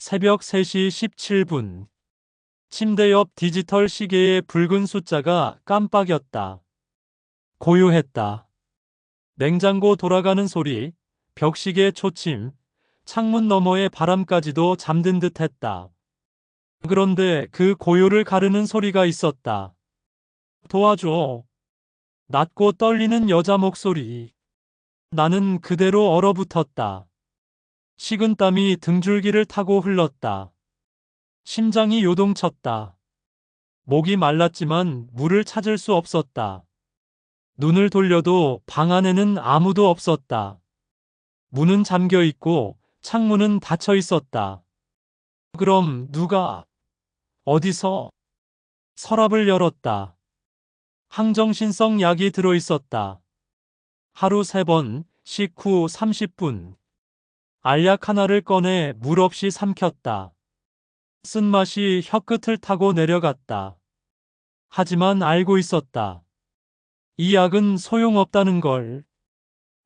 새벽 3시 17분. 침대 옆 디지털 시계의 붉은 숫자가 깜빡였다. 고요했다. 냉장고 돌아가는 소리, 벽시계 초침, 창문 너머의 바람까지도 잠든 듯 했다. 그런데 그 고요를 가르는 소리가 있었다. 도와줘. 낮고 떨리는 여자 목소리. 나는 그대로 얼어붙었다. 식은땀이 등줄기를 타고 흘렀다. 심장이 요동쳤다. 목이 말랐지만 물을 찾을 수 없었다. 눈을 돌려도 방 안에는 아무도 없었다. 문은 잠겨 있고 창문은 닫혀 있었다. 그럼 누가, 어디서? 서랍을 열었다. 항정신성 약이 들어 있었다. 하루 3번, 식후 30분. 알약 하나를 꺼내 물 없이 삼켰다. 쓴맛이 혀끝을 타고 내려갔다. 하지만 알고 있었다. 이 약은 소용없다는 걸.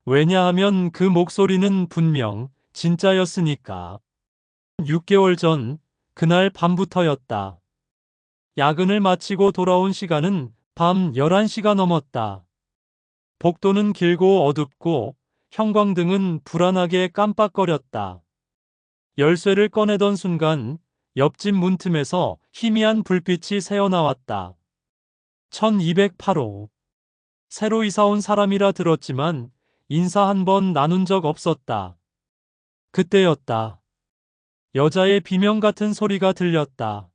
왜냐하면 그 목소리는 분명 진짜였으니까. 6개월 전, 그날 밤부터였다. 야근을 마치고 돌아온 시간은 밤 11시가 넘었다. 복도는 길고 어둡고 형광등은 불안하게 깜빡거렸다. 열쇠를 꺼내던 순간 옆집 문틈에서 희미한 불빛이 새어나왔다. 1208호. 새로 이사온 사람이라 들었지만 인사 한 번 나눈 적 없었다. 그때였다. 여자의 비명 같은 소리가 들렸다.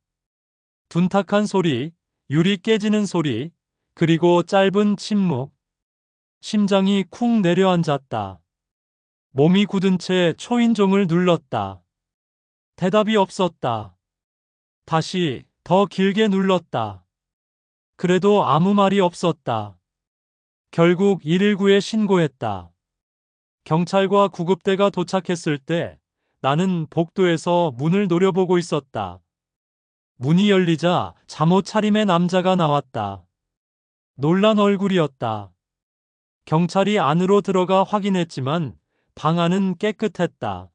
둔탁한 소리, 유리 깨지는 소리, 그리고 짧은 침묵. 심장이 쿵 내려앉았다. 몸이 굳은 채 초인종을 눌렀다. 대답이 없었다. 다시 더 길게 눌렀다. 그래도 아무 말이 없었다. 결국 119에 신고했다. 경찰과 구급대가 도착했을 때 나는 복도에서 문을 노려보고 있었다. 문이 열리자 잠옷 차림의 남자가 나왔다. 놀란 얼굴이었다. 경찰이 안으로 들어가 확인했지만 방 안은 깨끗했다.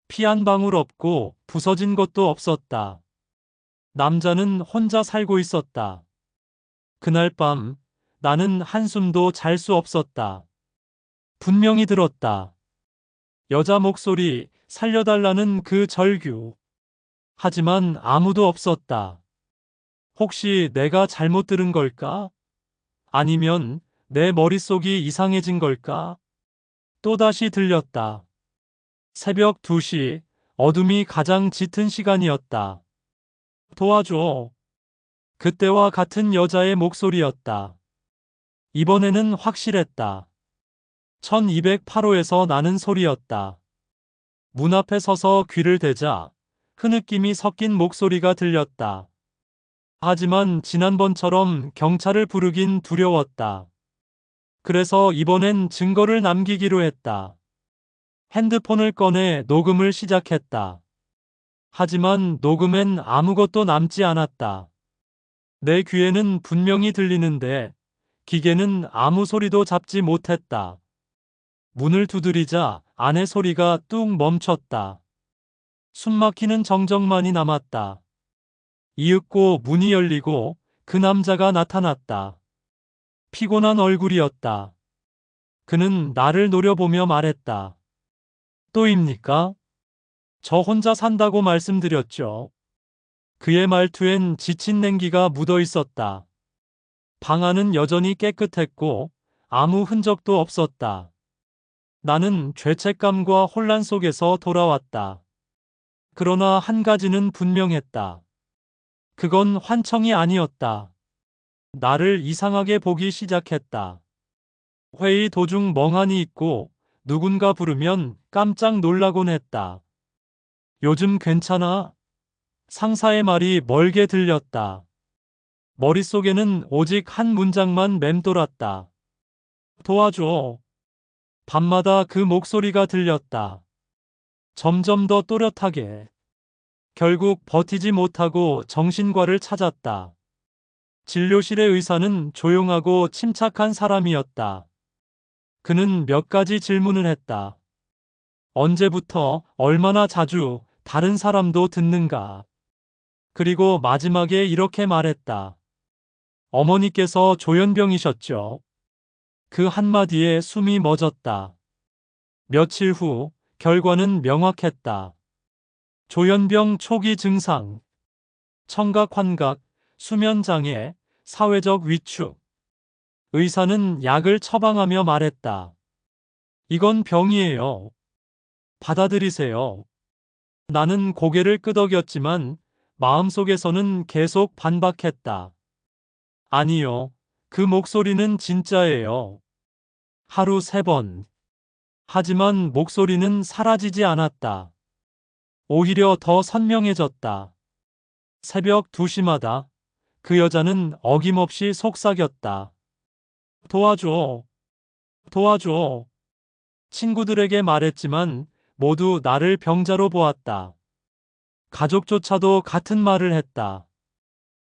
피 한 방울 없고 부서진 것도 없었다. 남자는 혼자 살고 있었다. 그날 밤 나는 한숨도 잘 수 없었다. 분명히 들었다. 여자 목소리, 살려달라는 그 절규. 하지만 아무도 없었다. 혹시 내가 잘못 들은 걸까? 아니면 내 머릿속이 이상해진 걸까? 또다시 들렸다. 새벽 2시, 어둠이 가장 짙은 시간이었다. 도와줘. 그때와 같은 여자의 목소리였다. 이번에는 확실했다. 1208호에서 나는 소리였다. 문 앞에 서서 귀를 대자 흐느낌이 섞인 목소리가 들렸다. 하지만 지난번처럼 경찰을 부르긴 두려웠다. 그래서 이번엔 증거를 남기기로 했다. 핸드폰을 꺼내 녹음을 시작했다. 하지만 녹음엔 아무것도 남지 않았다. 내 귀에는 분명히 들리는데 기계는 아무 소리도 잡지 못했다. 문을 두드리자 안의 소리가 뚝 멈췄다. 숨막히는 정적만이 남았다. 이윽고 문이 열리고 그 남자가 나타났다. 피곤한 얼굴이었다. 그는 나를 노려보며 말했다. 또입니까? 저 혼자 산다고 말씀드렸죠. 그의 말투엔 지친 냉기가 묻어 있었다. 방 안은 여전히 깨끗했고 아무 흔적도 없었다. 나는 죄책감과 혼란 속에서 돌아왔다. 그러나 한 가지는 분명했다. 그건 환청이 아니었다. 나를 이상하게 보기 시작했다. 회의 도중 멍하니 있고 누군가 부르면 깜짝 놀라곤 했다. 요즘 괜찮아? 상사의 말이 멀게 들렸다. 머릿속에는 오직 한 문장만 맴돌았다. 도와줘. 밤마다 그 목소리가 들렸다. 점점 더 또렷하게. 결국 버티지 못하고 정신과를 찾았다. 진료실의 의사는 조용하고 침착한 사람이었다. 그는 몇 가지 질문을 했다. 언제부터, 얼마나 자주, 다른 사람도 듣는가? 그리고 마지막에 이렇게 말했다. 어머니께서 조현병이셨죠. 그 한마디에 숨이 멎었다. 며칠 후 결과는 명확했다. 조현병 초기 증상, 청각 환각, 수면장애, 사회적 위축. 의사는 약을 처방하며 말했다. 이건 병이에요. 받아들이세요. 나는 고개를 끄덕였지만 마음속에서는 계속 반박했다. 아니요. 그 목소리는 진짜예요. 하루 3번. 하지만 목소리는 사라지지 않았다. 오히려 더 선명해졌다. 새벽 2시마다 그 여자는 어김없이 속삭였다. 도와줘. 도와줘. 친구들에게 말했지만 모두 나를 병자로 보았다. 가족조차도 같은 말을 했다.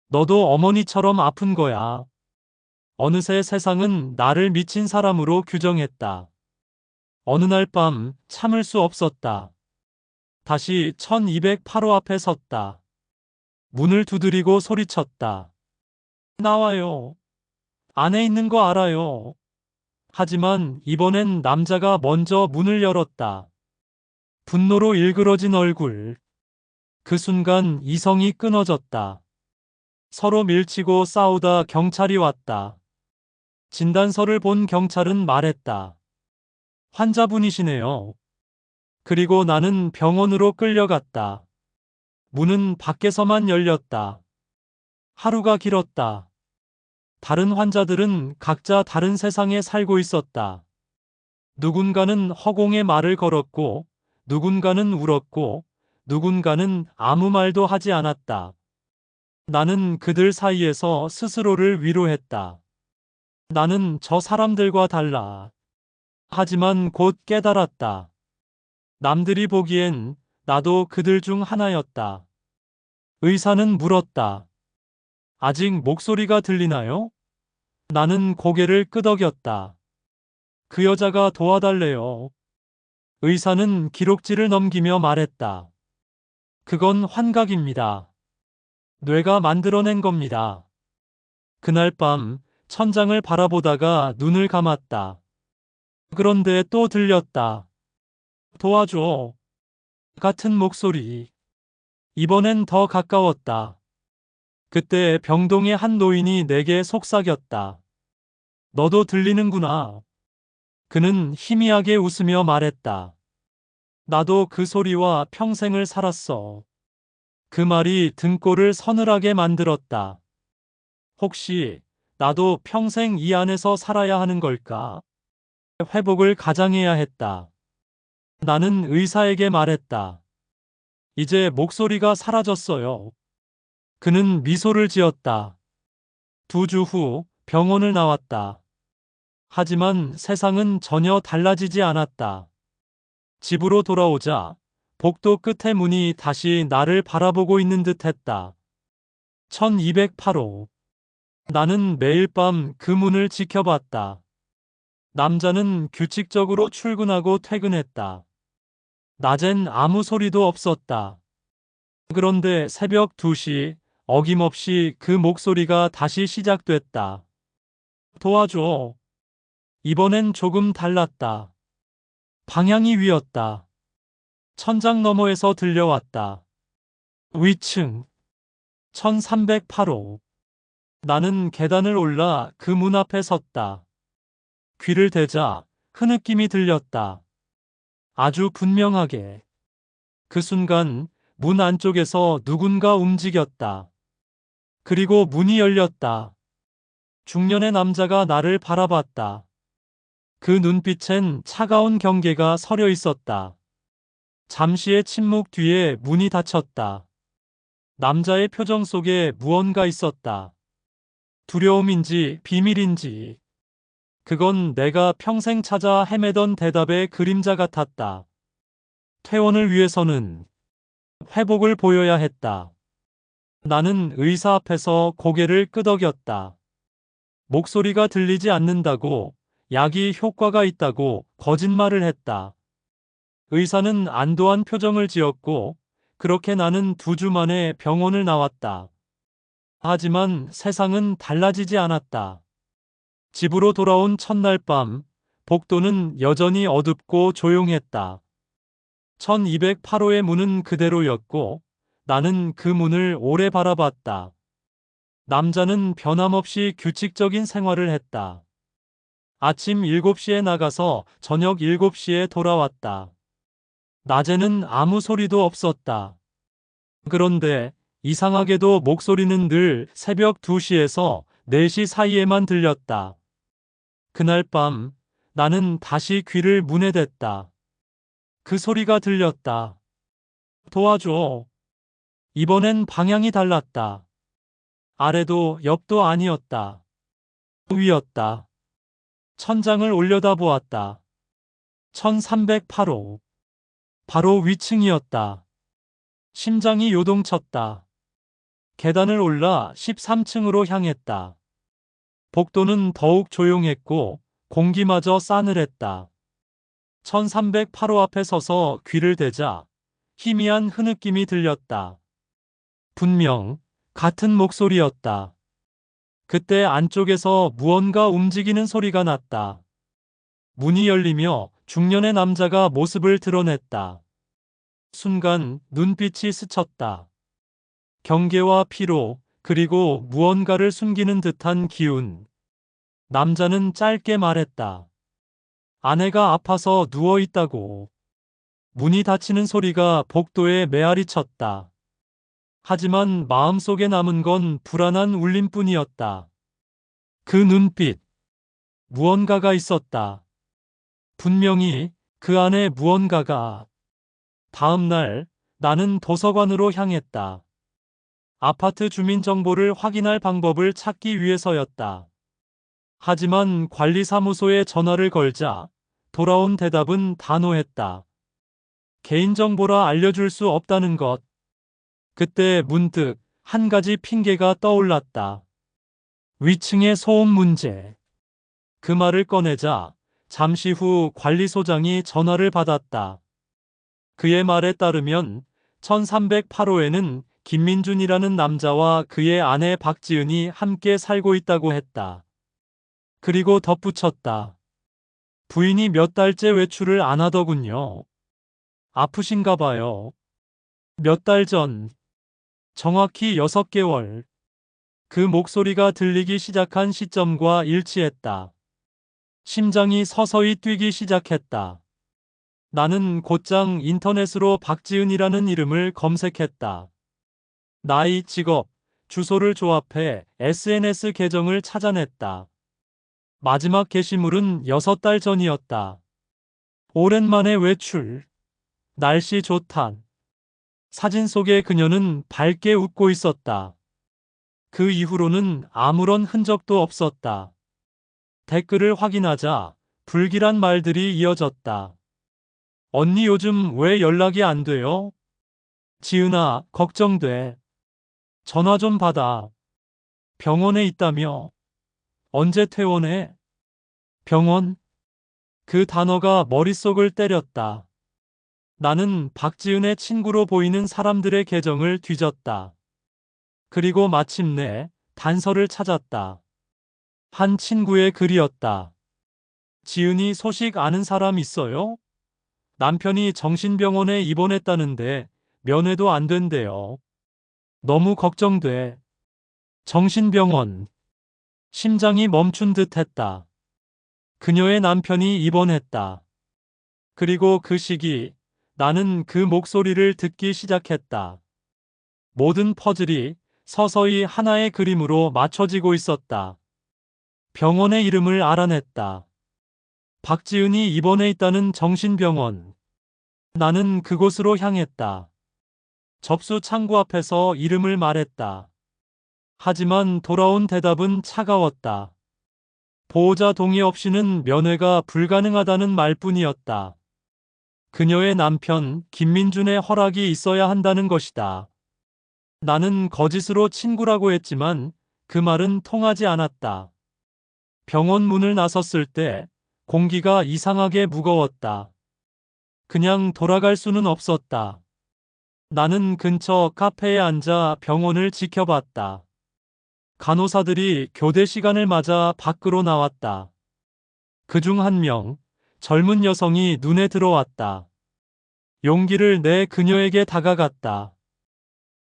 너도 어머니처럼 아픈 거야. 어느새 세상은 나를 미친 사람으로 규정했다. 어느 날 밤 참을 수 없었다. 다시 1208호 앞에 섰다. 문을 두드리고 소리쳤다. 나와요. 안에 있는 거 알아요. 하지만 이번엔 남자가 먼저 문을 열었다. 분노로 일그러진 얼굴. 그 순간 이성이 끊어졌다. 서로 밀치고 싸우다 경찰이 왔다. 진단서를 본 경찰은 말했다. 환자분이시네요. 그리고 나는 병원으로 끌려갔다. 문은 밖에서만 열렸다. 하루가 길었다. 다른 환자들은 각자 다른 세상에 살고 있었다. 누군가는 허공에 말을 걸었고, 누군가는 울었고, 누군가는 아무 말도 하지 않았다. 나는 그들 사이에서 스스로를 위로했다. 나는 저 사람들과 달라. 하지만 곧 깨달았다. 남들이 보기엔 나도 그들 중 하나였다. 의사는 물었다. 아직 목소리가 들리나요? 나는 고개를 끄덕였다. 그 여자가 도와달래요. 의사는 기록지를 넘기며 말했다. 그건 환각입니다. 뇌가 만들어낸 겁니다. 그날 밤 천장을 바라보다가 눈을 감았다. 그런데 또 들렸다. 도와줘. 같은 목소리. 이번엔 더 가까웠다. 그때 병동의 한 노인이 내게 속삭였다. 너도 들리는구나. 그는 희미하게 웃으며 말했다. 나도 그 소리와 평생을 살았어. 그 말이 등골을 서늘하게 만들었다. 혹시 나도 평생 이 안에서 살아야 하는 걸까? 회복을 가장해야 했다. 나는 의사에게 말했다. 이제 목소리가 사라졌어요. 그는 미소를 지었다. 2주 후 병원을 나왔다. 하지만 세상은 전혀 달라지지 않았다. 집으로 돌아오자 복도 끝에 문이 다시 나를 바라보고 있는 듯 했다. 1208호. 나는 매일 밤 그 문을 지켜봤다. 남자는 규칙적으로 출근하고 퇴근했다. 낮엔 아무 소리도 없었다. 그런데 새벽 2시 어김없이 그 목소리가 다시 시작됐다. 도와줘. 이번엔 조금 달랐다. 방향이 위였다. 천장 너머에서 들려왔다. 위층 1308호. 나는 계단을 올라 그 문 앞에 섰다. 귀를 대자 흐느낌이 들렸다. 아주 분명하게. 그 순간 문 안쪽에서 누군가 움직였다. 그리고 문이 열렸다. 중년의 남자가 나를 바라봤다. 그 눈빛엔 차가운 경계가 서려 있었다. 잠시의 침묵 뒤에 문이 닫혔다. 남자의 표정 속에 무언가 있었다. 두려움인지 비밀인지. 그건 내가 평생 찾아 헤매던 대답의 그림자 같았다. 퇴원을 위해서는 회복을 보여야 했다. 나는 의사 앞에서 고개를 끄덕였다. 목소리가 들리지 않는다고, 약이 효과가 있다고 거짓말을 했다. 의사는 안도한 표정을 지었고 그렇게 나는 2주 만에 병원을 나왔다. 하지만 세상은 달라지지 않았다. 집으로 돌아온 첫날 밤, 복도는 여전히 어둡고 조용했다. 1208호의 문은 그대로였고 나는 그 문을 오래 바라봤다. 남자는 변함없이 규칙적인 생활을 했다. 아침 7시에 나가서 저녁 7시에 돌아왔다. 낮에는 아무 소리도 없었다. 그런데 이상하게도 목소리는 늘 새벽 2시에서 4시 사이에만 들렸다. 그날 밤 나는 다시 귀를 문에 댔다. 그 소리가 들렸다. 도와줘. 이번엔 방향이 달랐다. 아래도 옆도 아니었다. 위였다. 천장을 올려다보았다. 1308호. 바로 위층이었다. 심장이 요동쳤다. 계단을 올라 13층으로 향했다. 복도는 더욱 조용했고 공기마저 싸늘했다. 1308호 앞에 서서 귀를 대자 희미한 흐느낌이 들렸다. 분명 같은 목소리였다. 그때 안쪽에서 무언가 움직이는 소리가 났다. 문이 열리며 중년의 남자가 모습을 드러냈다. 순간 눈빛이 스쳤다. 경계와 피로, 그리고 무언가를 숨기는 듯한 기운. 남자는 짧게 말했다. 아내가 아파서 누워 있다고. 문이 닫히는 소리가 복도에 메아리 쳤다. 하지만 마음속에 남은 건 불안한 울림뿐이었다. 그 눈빛. 무언가가 있었다. 분명히 그 안에 무언가가. 다음 날 나는 도서관으로 향했다. 아파트 주민정보를 확인할 방법을 찾기 위해서였다. 하지만 관리사무소에 전화를 걸자 돌아온 대답은 단호했다. 개인정보라 알려줄 수 없다는 것. 그때 문득 한 가지 핑계가 떠올랐다. 위층의 소음 문제. 그 말을 꺼내자 잠시 후 관리소장이 전화를 받았다. 그의 말에 따르면 1308호에는 김민준이라는 남자와 그의 아내 박지은이 함께 살고 있다고 했다. 그리고 덧붙였다. 부인이 몇 달째 외출을 안 하더군요. 아프신가 봐요. 몇 달 전, 정확히 6개월. 그 목소리가 들리기 시작한 시점과 일치했다. 심장이 서서히 뛰기 시작했다. 나는 곧장 인터넷으로 박지은이라는 이름을 검색했다. 나이, 직업, 주소를 조합해 SNS 계정을 찾아냈다. 마지막 게시물은 6달 전이었다. 오랜만에 외출. 날씨 좋단. 사진 속의 그녀는 밝게 웃고 있었다. 그 이후로는 아무런 흔적도 없었다. 댓글을 확인하자 불길한 말들이 이어졌다. 언니 요즘 왜 연락이 안 돼요? 지은아, 걱정돼. 전화 좀 받아. 병원에 있다며. 언제 퇴원해? 병원? 그 단어가 머릿속을 때렸다. 나는 박지은의 친구로 보이는 사람들의 계정을 뒤졌다. 그리고 마침내 단서를 찾았다. 한 친구의 글이었다. 지은이 소식 아는 사람 있어요? 남편이 정신병원에 입원했다는데 면회도 안 된대요. 너무 걱정돼. 정신병원. 심장이 멈춘 듯 했다. 그녀의 남편이 입원했다. 그리고 그 시기 나는 그 목소리를 듣기 시작했다. 모든 퍼즐이 서서히 하나의 그림으로 맞춰지고 있었다. 병원의 이름을 알아냈다. 박지은이 입원해 있다는 정신병원. 나는 그곳으로 향했다. 접수 창구 앞에서 이름을 말했다. 하지만 돌아온 대답은 차가웠다. 보호자 동의 없이는 면회가 불가능하다는 말뿐이었다. 그녀의 남편 김민준의 허락이 있어야 한다는 것이다. 나는 거짓으로 친구라고 했지만 그 말은 통하지 않았다. 병원 문을 나섰을 때 공기가 이상하게 무거웠다. 그냥 돌아갈 수는 없었다. 나는 근처 카페에 앉아 병원을 지켜봤다. 간호사들이 교대 시간을 맞아 밖으로 나왔다. 그중 한 명, 젊은 여성이 눈에 들어왔다. 용기를 내 그녀에게 다가갔다.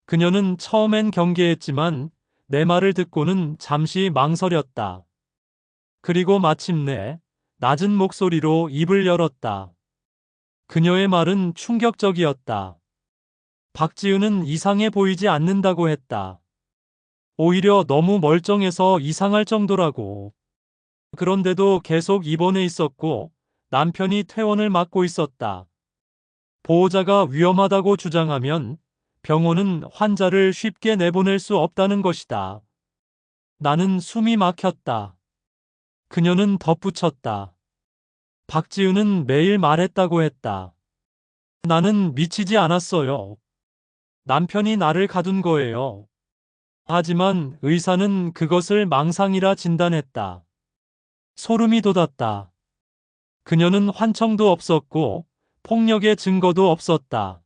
그녀는 처음엔 경계했지만 내 말을 듣고는 잠시 망설였다. 그리고 마침내 낮은 목소리로 입을 열었다. 그녀의 말은 충격적이었다. 박지은은 이상해 보이지 않는다고 했다. 오히려 너무 멀쩡해서 이상할 정도라고. 그런데도 계속 입원해 있었고 남편이 퇴원을 맡고 있었다. 보호자가 위험하다고 주장하면 병원은 환자를 쉽게 내보낼 수 없다는 것이다. 나는 숨이 막혔다. 그녀는 덧붙였다. 박지은은 매일 말했다고 했다. 나는 미치지 않았어요. 남편이 나를 가둔 거예요. 하지만 의사는 그것을 망상이라 진단했다. 소름이 돋았다. 그녀는 환청도 없었고 폭력의 증거도 없었다.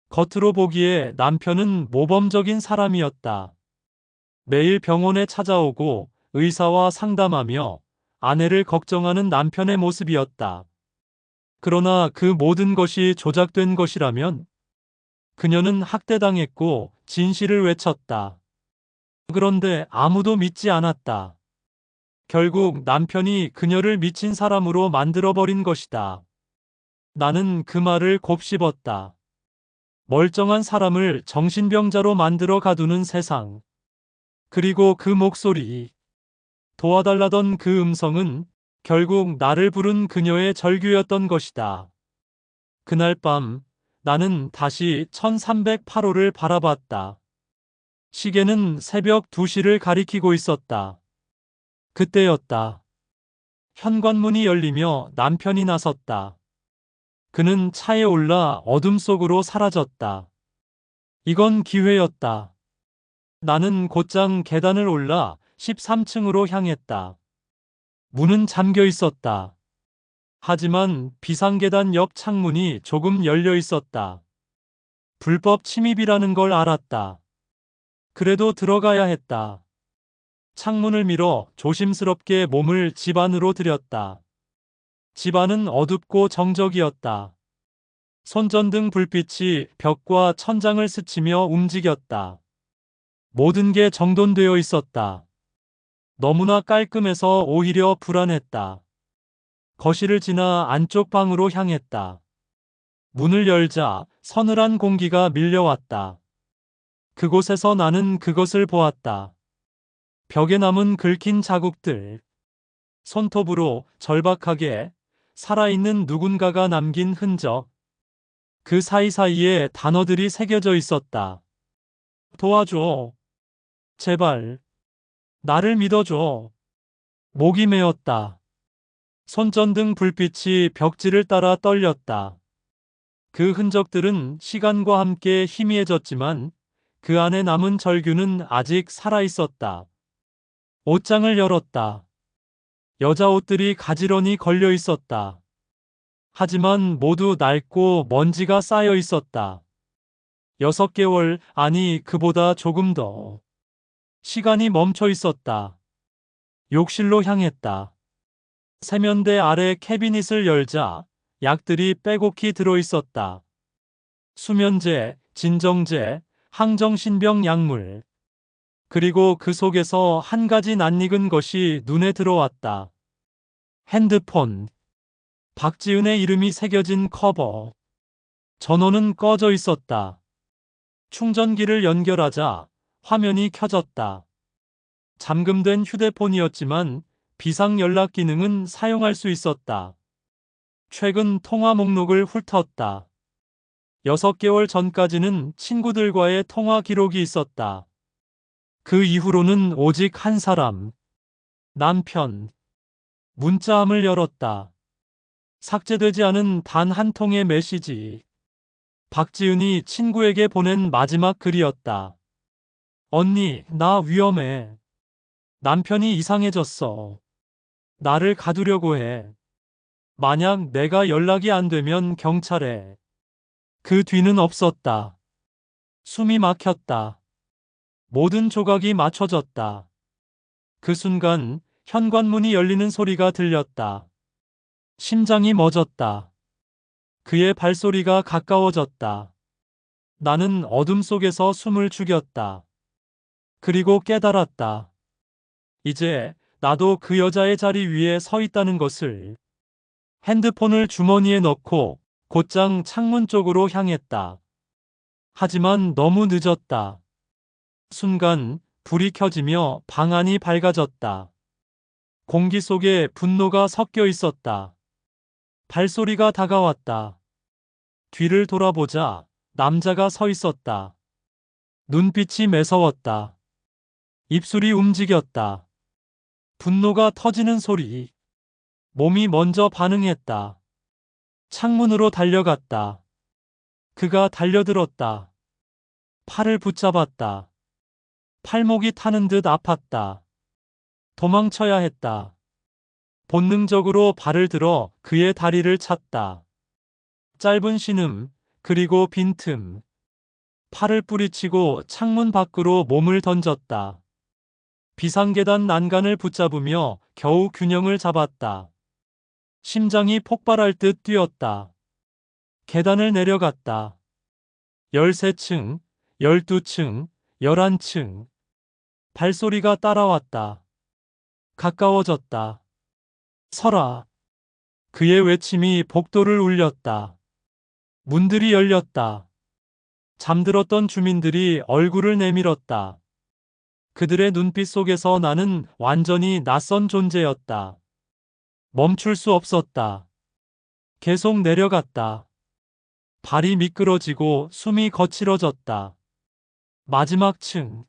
겉으로 보기에 남편은 모범적인 사람이었다. 매일 병원에 찾아오고 의사와 상담하며 아내를 걱정하는 남편의 모습이었다. 그러나 그 모든 것이 조작된 것이라면 그녀는 학대당했고 진실을 외쳤다. 그런데 아무도 믿지 않았다. 결국 남편이 그녀를 미친 사람으로 만들어버린 것이다. 나는 그 말을 곱씹었다. 멀쩡한 사람을 정신병자로 만들어 가두는 세상. 그리고 그 목소리. 도와달라던 그 음성은 결국 나를 부른 그녀의 절규였던 것이다. 그날 밤 나는 다시 1308호를 바라봤다. 시계는 새벽 2시를 가리키고 있었다. 그때였다. 현관문이 열리며 남편이 나섰다. 그는 차에 올라 어둠 속으로 사라졌다. 이건 기회였다. 나는 곧장 계단을 올라 13층으로 향했다. 문은 잠겨 있었다. 하지만 비상계단 옆 창문이 조금 열려 있었다. 불법 침입이라는 걸 알았다. 그래도 들어가야 했다. 창문을 밀어 조심스럽게 몸을 집 안으로 들였다. 집 안은 어둡고 정적이었다. 손전등 불빛이 벽과 천장을 스치며 움직였다. 모든 게 정돈되어 있었다. 너무나 깔끔해서 오히려 불안했다. 거실을 지나 안쪽 방으로 향했다. 문을 열자 서늘한 공기가 밀려왔다. 그곳에서 나는 그것을 보았다. 벽에 남은 긁힌 자국들. 손톱으로 절박하게 살아있는 누군가가 남긴 흔적. 그 사이사이에 단어들이 새겨져 있었다. 도와줘. 제발. 나를 믿어줘. 목이 메었다. 손전등 불빛이 벽지를 따라 떨렸다. 그 흔적들은 시간과 함께 희미해졌지만 그 안에 남은 절규는 아직 살아있었다. 옷장을 열었다. 여자 옷들이 가지런히 걸려 있었다. 하지만 모두 낡고 먼지가 쌓여 있었다. 6개월, 아니 그보다 조금 더. 시간이 멈춰 있었다. 욕실로 향했다. 세면대 아래 캐비닛을 열자 약들이 빼곡히 들어 있었다. 수면제, 진정제, 항정신병 약물. 그리고 그 속에서 한 가지 낯익은 것이 눈에 들어왔다. 핸드폰. 박지은의 이름이 새겨진 커버. 전원은 꺼져 있었다. 충전기를 연결하자 화면이 켜졌다. 잠금된 휴대폰이었지만 비상 연락 기능은 사용할 수 있었다. 최근 통화 목록을 훑었다. 6개월 전까지는 친구들과의 통화 기록이 있었다. 그 이후로는 오직 한 사람. 남편. 문자함을 열었다. 삭제되지 않은 단 한 통의 메시지. 박지은이 친구에게 보낸 마지막 글이었다. 언니, 나 위험해. 남편이 이상해졌어. 나를 가두려고 해. 만약 내가 연락이 안 되면 경찰에. 그 뒤는 없었다. 숨이 막혔다. 모든 조각이 맞춰졌다. 그 순간 현관문이 열리는 소리가 들렸다. 심장이 멎었다. 그의 발소리가 가까워졌다. 나는 어둠 속에서 숨을 죽였다. 그리고 깨달았다. 이제 나도 그 여자의 자리 위에 서 있다는 것을. 핸드폰을 주머니에 넣고 곧장 창문 쪽으로 향했다. 하지만 너무 늦었다. 순간 불이 켜지며 방 안이 밝아졌다. 공기 속에 분노가 섞여 있었다. 발소리가 다가왔다. 뒤를 돌아보자 남자가 서 있었다. 눈빛이 매서웠다. 입술이 움직였다. 분노가 터지는 소리. 몸이 먼저 반응했다. 창문으로 달려갔다. 그가 달려들었다. 팔을 붙잡았다. 팔목이 타는 듯 아팠다. 도망쳐야 했다. 본능적으로 발을 들어 그의 다리를 찼다. 짧은 신음, 그리고 빈틈. 팔을 뿌리치고 창문 밖으로 몸을 던졌다. 비상계단 난간을 붙잡으며 겨우 균형을 잡았다. 심장이 폭발할 듯 뛰었다. 계단을 내려갔다. 13층, 12층, 11층. 발소리가 따라왔다. 가까워졌다. 서라. 그의 외침이 복도를 울렸다. 문들이 열렸다. 잠들었던 주민들이 얼굴을 내밀었다. 그들의 눈빛 속에서 나는 완전히 낯선 존재였다. 멈출 수 없었다. 계속 내려갔다. 발이 미끄러지고 숨이 거칠어졌다. 마지막 층.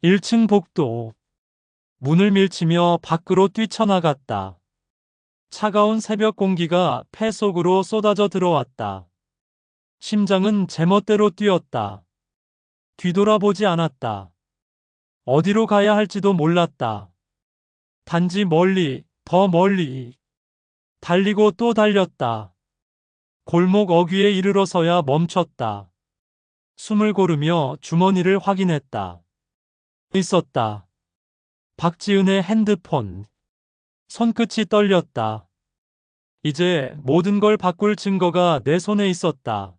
1층 복도. 문을 밀치며 밖으로 뛰쳐나갔다. 차가운 새벽 공기가 폐 속으로 쏟아져 들어왔다. 심장은 제멋대로 뛰었다. 뒤돌아보지 않았다. 어디로 가야 할지도 몰랐다. 단지 멀리, 더 멀리. 달리고 또 달렸다. 골목 어귀에 이르러서야 멈췄다. 숨을 고르며 주머니를 확인했다. 있었다. 박지은의 핸드폰. 손끝이 떨렸다. 이제 모든 걸 바꿀 증거가 내 손에 있었다.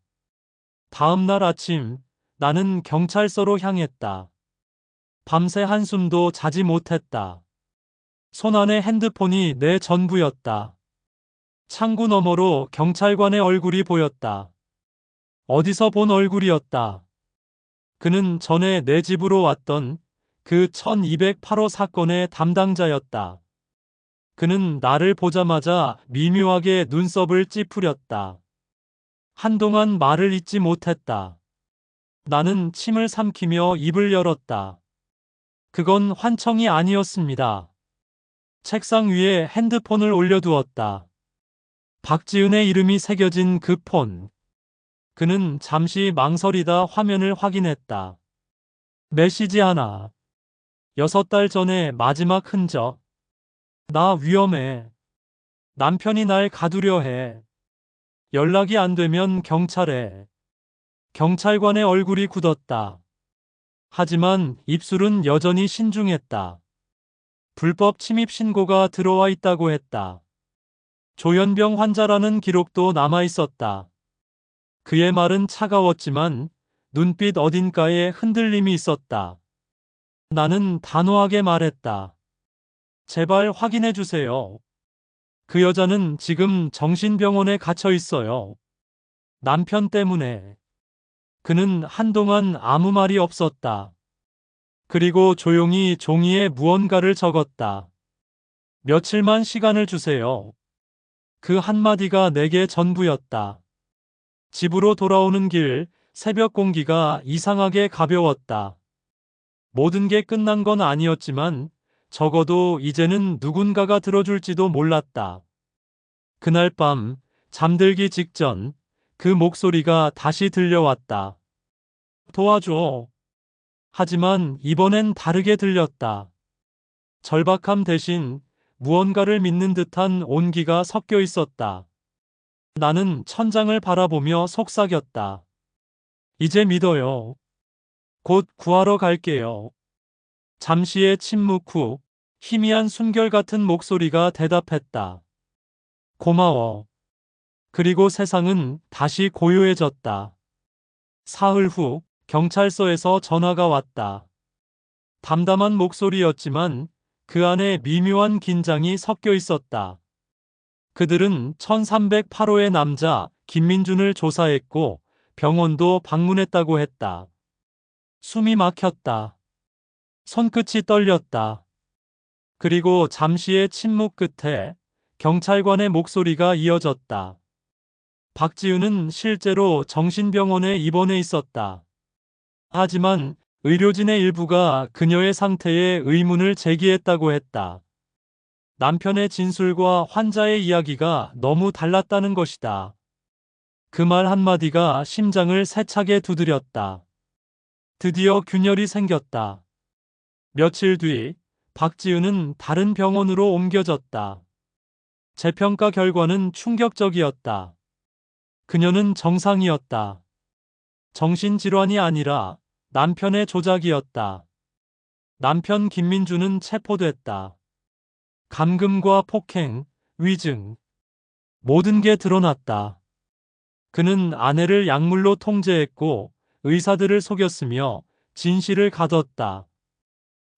다음 날 아침, 나는 경찰서로 향했다. 밤새 한숨도 자지 못했다. 손 안에 핸드폰이 내 전부였다. 창구 너머로 경찰관의 얼굴이 보였다. 어디서 본 얼굴이었다. 그는 전에 내 집으로 왔던 그 1208호 사건의 담당자였다. 그는 나를 보자마자 미묘하게 눈썹을 찌푸렸다. 한동안 말을 잇지 못했다. 나는 침을 삼키며 입을 열었다. 그건 환청이 아니었습니다. 책상 위에 핸드폰을 올려두었다. 박지은의 이름이 새겨진 그 폰. 그는 잠시 망설이다 화면을 확인했다. 메시지 하나. 6달 전의 마지막 흔적. 나 위험해. 남편이 날 가두려 해. 연락이 안 되면 경찰에. 경찰관의 얼굴이 굳었다. 하지만 입술은 여전히 신중했다. 불법 침입 신고가 들어와 있다고 했다. 조현병 환자라는 기록도 남아 있었다. 그의 말은 차가웠지만 눈빛 어딘가에 흔들림이 있었다. 나는 단호하게 말했다. 제발 확인해 주세요. 그 여자는 지금 정신병원에 갇혀 있어요. 남편 때문에. 그는 한동안 아무 말이 없었다. 그리고 조용히 종이에 무언가를 적었다. 며칠만 시간을 주세요. 그 한마디가 내게 전부였다. 집으로 돌아오는 길, 새벽 공기가 이상하게 가벼웠다. 모든 게 끝난 건 아니었지만 적어도 이제는 누군가가 들어줄지도 몰랐다. 그날 밤, 잠들기 직전 그 목소리가 다시 들려왔다. 도와줘. 하지만 이번엔 다르게 들렸다. 절박함 대신 무언가를 믿는 듯한 온기가 섞여 있었다. 나는 천장을 바라보며 속삭였다. 이제 믿어요. 곧 구하러 갈게요. 잠시의 침묵 후 희미한 숨결 같은 목소리가 대답했다. 고마워. 그리고 세상은 다시 고요해졌다. 사흘 후 경찰서에서 전화가 왔다. 담담한 목소리였지만 그 안에 미묘한 긴장이 섞여 있었다. 그들은 1308호의 남자 김민준을 조사했고 병원도 방문했다고 했다. 숨이 막혔다. 손끝이 떨렸다. 그리고 잠시의 침묵 끝에 경찰관의 목소리가 이어졌다. 박지은은 실제로 정신병원에 입원해 있었다. 하지만 의료진의 일부가 그녀의 상태에 의문을 제기했다고 했다. 남편의 진술과 환자의 이야기가 너무 달랐다는 것이다. 그 말 한마디가 심장을 세차게 두드렸다. 드디어 균열이 생겼다. 며칠 뒤 박지은은 다른 병원으로 옮겨졌다. 재평가 결과는 충격적이었다. 그녀는 정상이었다. 정신질환이 아니라 남편의 조작이었다. 남편 김민주는 체포됐다. 감금과 폭행, 위증, 모든 게 드러났다. 그는 아내를 약물로 통제했고 의사들을 속였으며 진실을 가뒀다.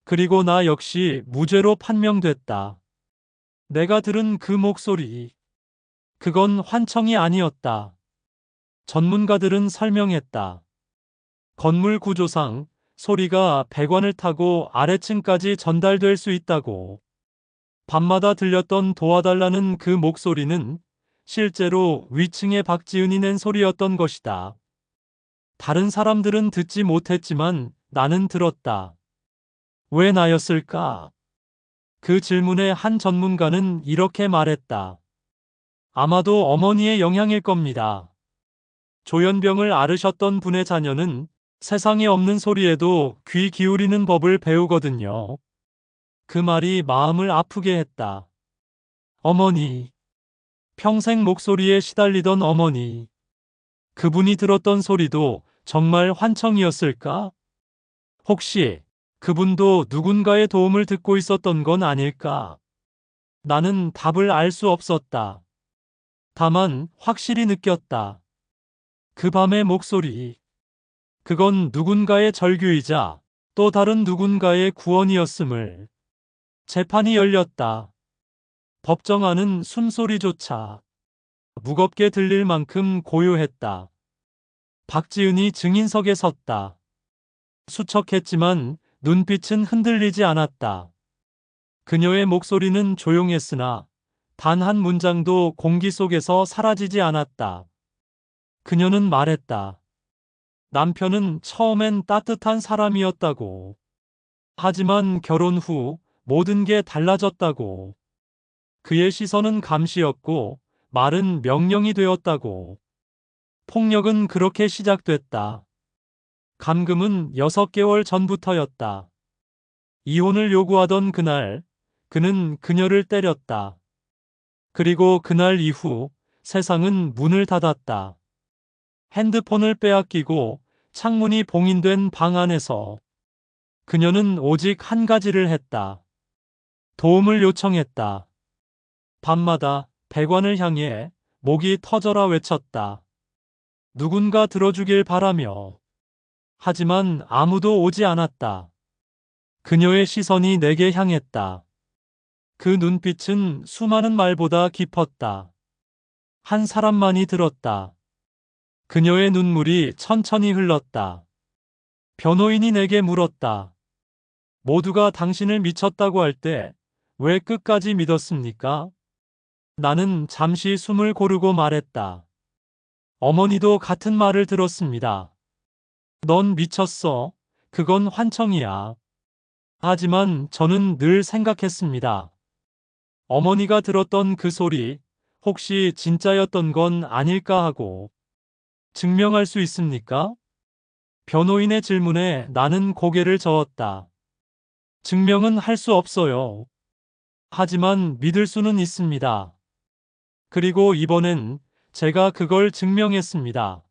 그리고 나 역시 무죄로 판명됐다. 내가 들은 그 목소리, 그건 환청이 아니었다. 전문가들은 설명했다. 건물 구조상 소리가 배관을 타고 아래층까지 전달될 수 있다고. 밤마다 들렸던 도와달라는 그 목소리는 실제로 위층의 박지은이 낸 소리였던 것이다. 다른 사람들은 듣지 못했지만 나는 들었다. 왜 나였을까? 그 질문에 한 전문가는 이렇게 말했다. 아마도 어머니의 영향일 겁니다. 조현병을 앓으셨던 분의 자녀는 세상에 없는 소리에도 귀 기울이는 법을 배우거든요. 그 말이 마음을 아프게 했다. 어머니. 평생 목소리에 시달리던 어머니. 그분이 들었던 소리도 정말 환청이었을까? 혹시 그분도 누군가의 도움을 듣고 있었던 건 아닐까? 나는 답을 알 수 없었다. 다만 확실히 느꼈다. 그 밤의 목소리. 그건 누군가의 절규이자 또 다른 누군가의 구원이었음을. 재판이 열렸다. 법정 안은 숨소리조차 무겁게 들릴 만큼 고요했다. 박지은이 증인석에 섰다. 수척했지만 눈빛은 흔들리지 않았다. 그녀의 목소리는 조용했으나 단 한 문장도 공기 속에서 사라지지 않았다. 그녀는 말했다. 남편은 처음엔 따뜻한 사람이었다고. 하지만 결혼 후 모든 게 달라졌다고. 그의 시선은 감시였고 말은 명령이 되었다고. 폭력은 그렇게 시작됐다. 감금은 6개월 전부터였다. 이혼을 요구하던 그날, 그는 그녀를 때렸다. 그리고 그날 이후 세상은 문을 닫았다. 핸드폰을 빼앗기고 창문이 봉인된 방 안에서 그녀는 오직 한 가지를 했다. 도움을 요청했다. 밤마다 배관을 향해 목이 터져라 외쳤다. 누군가 들어주길 바라며. 하지만 아무도 오지 않았다. 그녀의 시선이 내게 향했다. 그 눈빛은 수많은 말보다 깊었다. 한 사람만이 들었다. 그녀의 눈물이 천천히 흘렀다. 변호인이 내게 물었다. 모두가 당신을 미쳤다고 할 때 왜 끝까지 믿었습니까? 나는 잠시 숨을 고르고 말했다. 어머니도 같은 말을 들었습니다. 넌 미쳤어. 그건 환청이야. 하지만 저는 늘 생각했습니다. 어머니가 들었던 그 소리, 혹시 진짜였던 건 아닐까 하고. 증명할 수 있습니까? 변호인의 질문에 나는 고개를 저었다. 증명은 할 수 없어요. 하지만 믿을 수는 있습니다. 그리고 이번엔 제가 그걸 증명했습니다.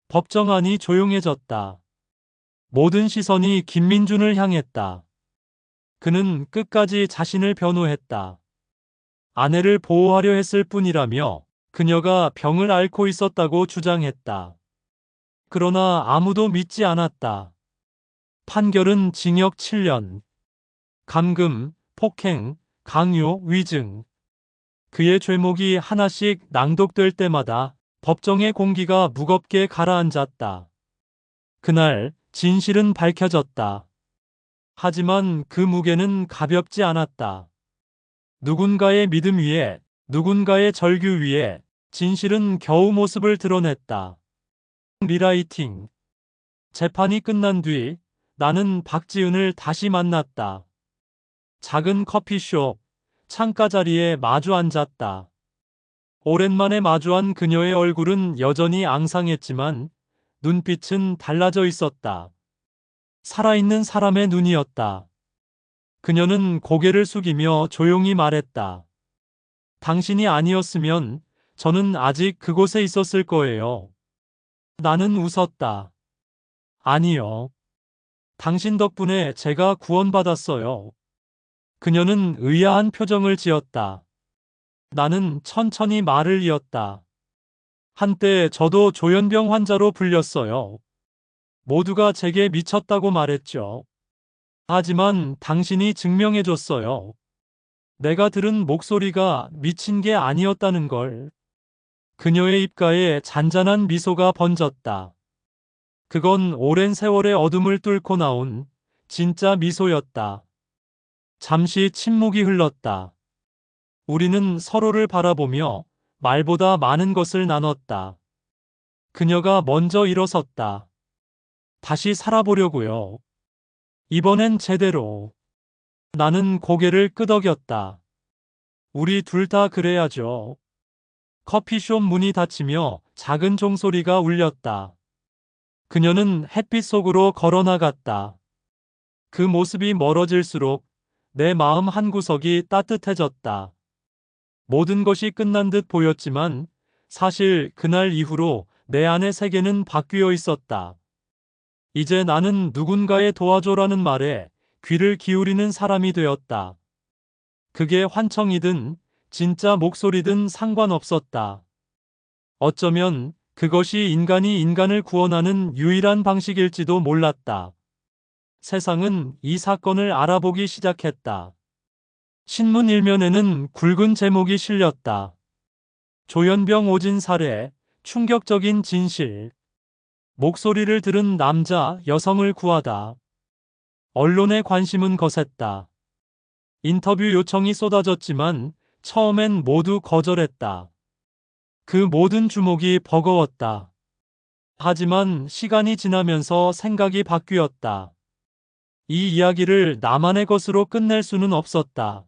법정 안이 조용해졌다. 모든 시선이 김민준을 향했다. 그는 끝까지 자신을 변호했다. 아내를 보호하려 했을 뿐이라며 그녀가 병을 앓고 있었다고 주장했다. 그러나 아무도 믿지 않았다. 판결은 징역 7년, 감금, 폭행, 강요, 위증. 그의 죄목이 하나씩 낭독될 때마다 법정의 공기가 무겁게 가라앉았다. 그날 진실은 밝혀졌다. 하지만 그 무게는 가볍지 않았다. 누군가의 믿음 위에, 누군가의 절규 위에 진실은 겨우 모습을 드러냈다. 리라이팅. 재판이 끝난 뒤 나는 박지은을 다시 만났다. 작은 커피숍, 창가 자리에 마주 앉았다. 오랜만에 마주한 그녀의 얼굴은 여전히 앙상했지만 눈빛은 달라져 있었다. 살아있는 사람의 눈이었다. 그녀는 고개를 숙이며 조용히 말했다. 당신이 아니었으면 저는 아직 그곳에 있었을 거예요. 나는 웃었다. 아니요. 당신 덕분에 제가 구원받았어요. 그녀는 의아한 표정을 지었다. 나는 천천히 말을 이었다. 한때 저도 조현병 환자로 불렸어요. 모두가 제게 미쳤다고 말했죠. 하지만 당신이 증명해줬어요. 내가 들은 목소리가 미친 게 아니었다는 걸. 그녀의 입가에 잔잔한 미소가 번졌다. 그건 오랜 세월의 어둠을 뚫고 나온 진짜 미소였다. 잠시 침묵이 흘렀다. 우리는 서로를 바라보며 말보다 많은 것을 나눴다. 그녀가 먼저 일어섰다. 다시 살아보려고요. 이번엔 제대로. 나는 고개를 끄덕였다. 우리 둘 다 그래야죠. 커피숍 문이 닫히며 작은 종소리가 울렸다. 그녀는 햇빛 속으로 걸어나갔다. 그 모습이 멀어질수록 내 마음 한구석이 따뜻해졌다. 모든 것이 끝난 듯 보였지만 사실 그날 이후로 내 안의 세계는 바뀌어 있었다. 이제 나는 누군가의 도와줘라는 말에 귀를 기울이는 사람이 되었다. 그게 환청이든 진짜 목소리든 상관없었다. 어쩌면 그것이 인간이 인간을 구원하는 유일한 방식일지도 몰랐다. 세상은 이 사건을 알아보기 시작했다. 신문 일면에는 굵은 제목이 실렸다. 조현병 오진 살해, 충격적인 진실. 목소리를 들은 남자, 여성을 구하다. 언론의 관심은 거셌다. 인터뷰 요청이 쏟아졌지만 처음엔 모두 거절했다. 그 모든 주목이 버거웠다. 하지만 시간이 지나면서 생각이 바뀌었다. 이 이야기를 나만의 것으로 끝낼 수는 없었다.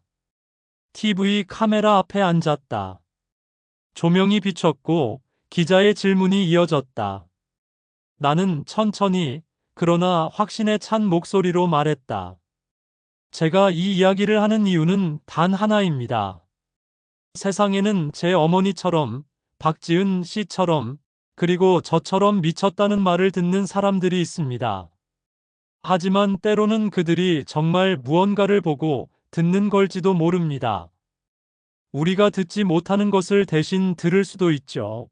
TV 카메라 앞에 앉았다. 조명이 비쳤고 기자의 질문이 이어졌다. 나는 천천히 그러나 확신에 찬 목소리로 말했다. 제가 이 이야기를 하는 이유는 단 하나입니다. 세상에는 제 어머니처럼, 박지은 씨처럼, 그리고 저처럼 미쳤다는 말을 듣는 사람들이 있습니다. 하지만 때로는 그들이 정말 무언가를 보고 듣는 걸지도 모릅니다. 우리가 듣지 못하는 것을 대신 들을 수도 있죠.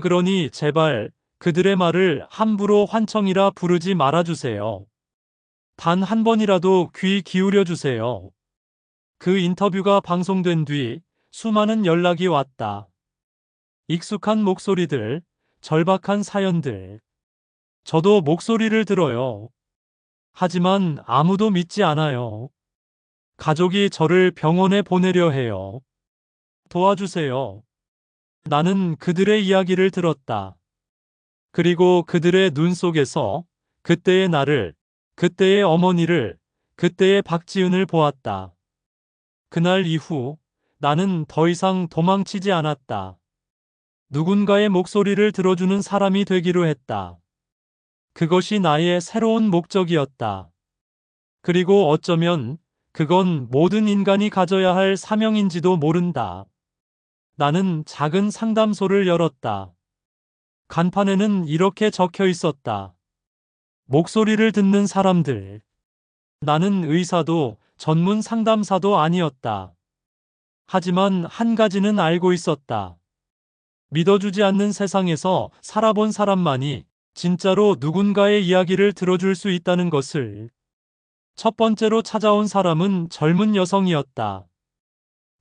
그러니 제발 그들의 말을 함부로 환청이라 부르지 말아주세요. 단 한 번이라도 귀 기울여 주세요. 그 인터뷰가 방송된 뒤 수많은 연락이 왔다. 익숙한 목소리들, 절박한 사연들. 저도 목소리를 들어요. 하지만 아무도 믿지 않아요. 가족이 저를 병원에 보내려 해요. 도와주세요. 나는 그들의 이야기를 들었다. 그리고 그들의 눈 속에서 그때의 나를, 그때의 어머니를, 그때의 박지은을 보았다. 그날 이후 나는 더 이상 도망치지 않았다. 누군가의 목소리를 들어주는 사람이 되기로 했다. 그것이 나의 새로운 목적이었다. 그리고 어쩌면 그건 모든 인간이 가져야 할 사명인지도 모른다. 나는 작은 상담소를 열었다. 간판에는 이렇게 적혀 있었다. 목소리를 듣는 사람들. 나는 의사도 전문 상담사도 아니었다. 하지만 한 가지는 알고 있었다. 믿어주지 않는 세상에서 살아본 사람만이 진짜로 누군가의 이야기를 들어줄 수 있다는 것을. 첫 번째로 찾아온 사람은 젊은 여성이었다.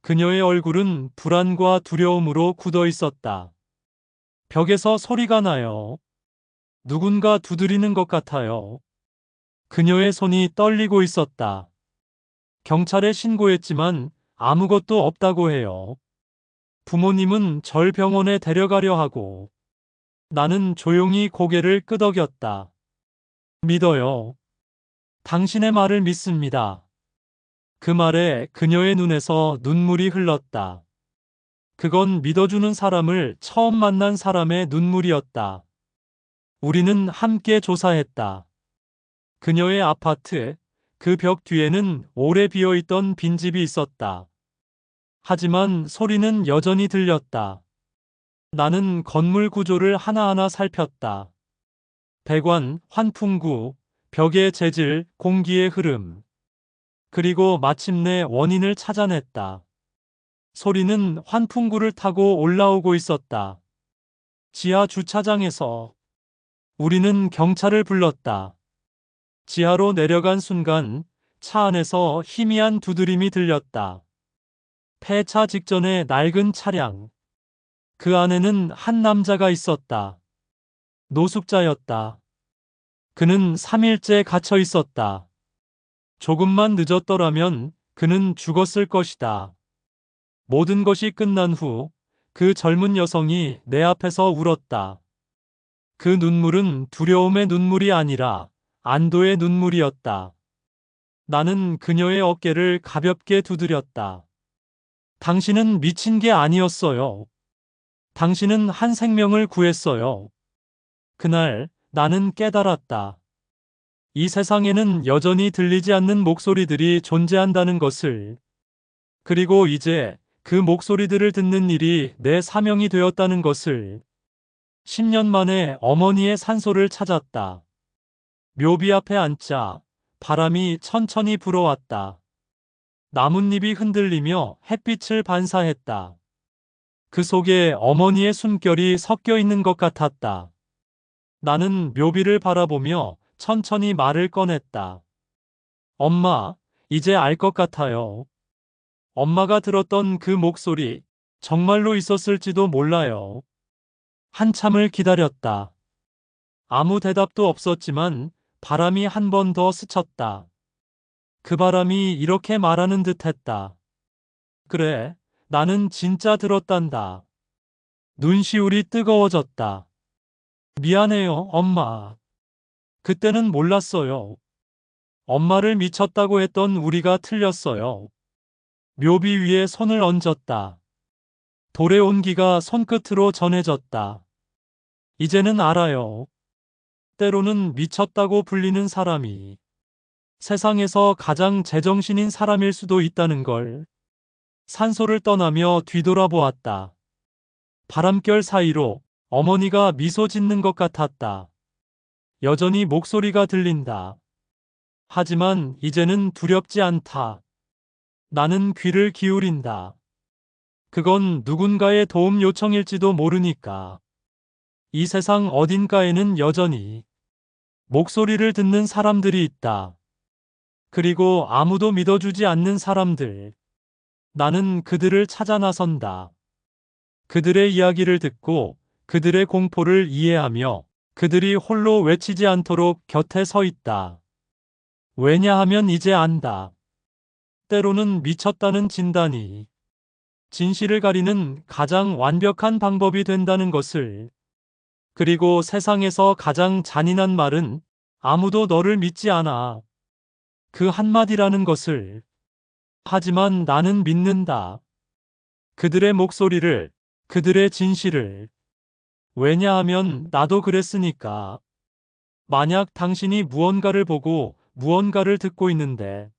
그녀의 얼굴은 불안과 두려움으로 굳어 있었다. 벽에서 소리가 나요. 누군가 두드리는 것 같아요. 그녀의 손이 떨리고 있었다. 경찰에 신고했지만 아무것도 없다고 해요. 부모님은 절 병원에 데려가려 하고. 나는 조용히 고개를 끄덕였다. 믿어요. 당신의 말을 믿습니다. 그 말에 그녀의 눈에서 눈물이 흘렀다. 그건 믿어주는 사람을 처음 만난 사람의 눈물이었다. 우리는 함께 조사했다. 그녀의 아파트, 그 벽 뒤에는 오래 비어있던 빈집이 있었다. 하지만 소리는 여전히 들렸다. 나는 건물 구조를 하나하나 살폈다. 배관, 환풍구, 벽의 재질, 공기의 흐름. 그리고 마침내 원인을 찾아냈다. 소리는 환풍구를 타고 올라오고 있었다. 지하 주차장에서. 우리는 경찰을 불렀다. 지하로 내려간 순간 차 안에서 희미한 두드림이 들렸다. 폐차 직전의 낡은 차량. 그 안에는 한 남자가 있었다. 노숙자였다. 그는 3일째 갇혀 있었다. 조금만 늦었더라면 그는 죽었을 것이다. 모든 것이 끝난 후 그 젊은 여성이 내 앞에서 울었다. 그 눈물은 두려움의 눈물이 아니라 안도의 눈물이었다. 나는 그녀의 어깨를 가볍게 두드렸다. 당신은 미친 게 아니었어요. 당신은 한 생명을 구했어요. 그날 나는 깨달았다. 이 세상에는 여전히 들리지 않는 목소리들이 존재한다는 것을. 그리고 이제 그 목소리들을 듣는 일이 내 사명이 되었다는 것을. 10년 만에 어머니의 산소를 찾았다. 묘비 앞에 앉자 바람이 천천히 불어왔다. 나뭇잎이 흔들리며 햇빛을 반사했다. 그 속에 어머니의 숨결이 섞여 있는 것 같았다. 나는 묘비를 바라보며 천천히 말을 꺼냈다. 엄마, 이제 알 것 같아요. 엄마가 들었던 그 목소리, 정말로 있었을지도 몰라요. 한참을 기다렸다. 아무 대답도 없었지만 바람이 한 번 더 스쳤다. 그 바람이 이렇게 말하는 듯 했다. 그래, 나는 진짜 들었단다. 눈시울이 뜨거워졌다. 미안해요, 엄마. 그때는 몰랐어요. 엄마를 미쳤다고 했던 우리가 틀렸어요. 묘비 위에 손을 얹었다. 돌의 온기가 손끝으로 전해졌다. 이제는 알아요. 때로는 미쳤다고 불리는 사람이 세상에서 가장 제정신인 사람일 수도 있다는 걸. 산소를 떠나며 뒤돌아보았다. 바람결 사이로 어머니가 미소 짓는 것 같았다. 여전히 목소리가 들린다. 하지만 이제는 두렵지 않다. 나는 귀를 기울인다. 그건 누군가의 도움 요청일지도 모르니까. 이 세상 어딘가에는 여전히 목소리를 듣는 사람들이 있다. 그리고 아무도 믿어주지 않는 사람들. 나는 그들을 찾아 나선다. 그들의 이야기를 듣고 그들의 공포를 이해하며 그들이 홀로 외치지 않도록 곁에 서 있다. 왜냐하면 이제 안다. 때로는 미쳤다는 진단이 진실을 가리는 가장 완벽한 방법이 된다는 것을. 그리고 세상에서 가장 잔인한 말은 아무도 너를 믿지 않아. 그 한마디라는 것을. 하지만 나는 믿는다. 그들의 목소리를, 그들의 진실을. 왜냐하면 나도 그랬으니까. 만약 당신이 무언가를 보고 무언가를 듣고 있는데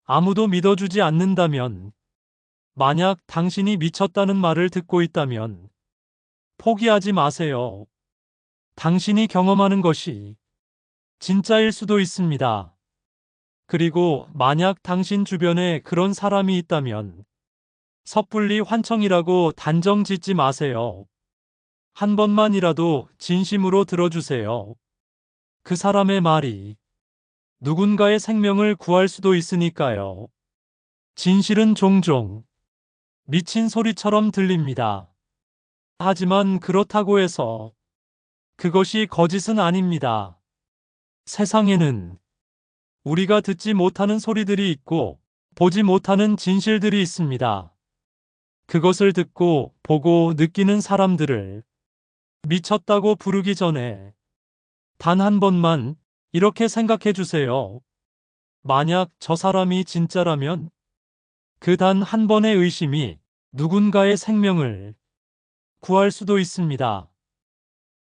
아무도 믿어주지 않는다면, 만약 당신이 미쳤다는 말을 듣고 있다면 포기하지 마세요. 당신이 경험하는 것이 진짜일 수도 있습니다. 그리고 만약 당신 주변에 그런 사람이 있다면 섣불리 환청이라고 단정 짓지 마세요. 한 번만이라도 진심으로 들어주세요. 그 사람의 말이 누군가의 생명을 구할 수도 있으니까요. 진실은 종종 미친 소리처럼 들립니다. 하지만 그렇다고 해서 그것이 거짓은 아닙니다. 세상에는 우리가 듣지 못하는 소리들이 있고 보지 못하는 진실들이 있습니다. 그것을 듣고 보고 느끼는 사람들을 미쳤다고 부르기 전에 단 한 번만 이렇게 생각해 주세요. 만약 저 사람이 진짜라면 그 단 한 번의 의심이 누군가의 생명을 구할 수도 있습니다.